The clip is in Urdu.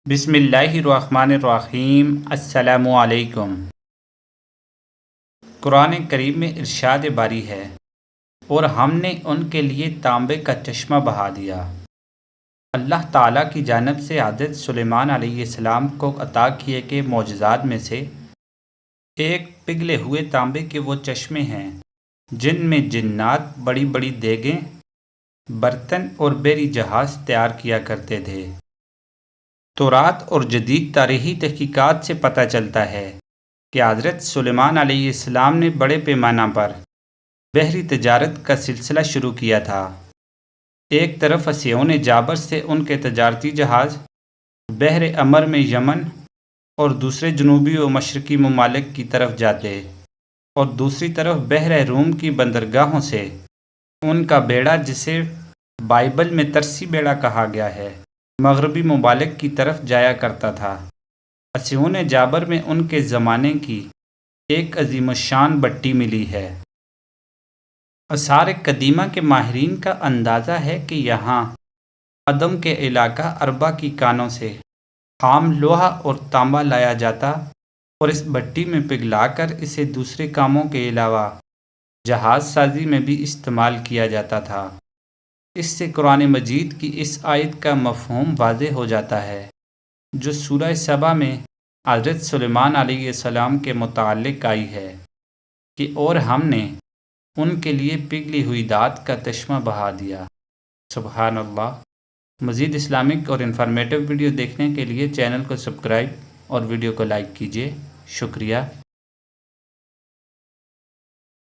بسم اللہ الرحمن الرحیم۔ السلام علیکم۔ قرآن کریم میں ارشاد باری ہے، اور ہم نے ان کے لیے تانبے کا چشمہ بہا دیا۔ اللہ تعالیٰ کی جانب سے حضرت سلیمان علیہ السلام کو عطا کیے گئے معجزات میں سے ایک پگھلے ہوئے تانبے کے وہ چشمے ہیں جن میں جنات بڑی بڑی دیگیں، برتن اور بحری جہاز تیار کیا کرتے تھے۔ تورات اور جدید تاریخی تحقیقات سے پتہ چلتا ہے کہ حضرت سلیمان علیہ السلام نے بڑے پیمانہ پر بحری تجارت کا سلسلہ شروع کیا تھا۔ ایک طرف اسیون جابر سے ان کے تجارتی جہاز بحر احمر میں یمن اور دوسرے جنوبی و مشرقی ممالک کی طرف جاتے، اور دوسری طرف بحر روم کی بندرگاہوں سے ان کا بیڑا، جسے بائبل میں ترسی بیڑا کہا گیا ہے، مغربی ممالک کی طرف جایا کرتا تھا۔ اسیون جابر میں ان کے زمانے کی ایک عظیم الشان بٹی ملی ہے۔ آثار قدیمہ کے ماہرین کا اندازہ ہے کہ یہاں عدم کے علاقہ اربا کی کانوں سے خام لوہا اور تانبا لایا جاتا اور اس بٹی میں پگھلا کر اسے دوسرے کاموں کے علاوہ جہاز سازی میں بھی استعمال کیا جاتا تھا۔ اس سے قرآن مجید کی اس آیت کا مفہوم واضح ہو جاتا ہے جو سورہ سبا میں حضرت سلیمان علیہ السلام کے متعلق آئی ہے کہ اور ہم نے ان کے لیے پگھلی ہوئی دھات کا چشمہ بہا دیا۔ سبحان اللہ۔ مزید اسلامک اور انفارمیٹیو ویڈیو دیکھنے کے لیے چینل کو سبسکرائب اور ویڈیو کو لائک کیجیے۔ شکریہ۔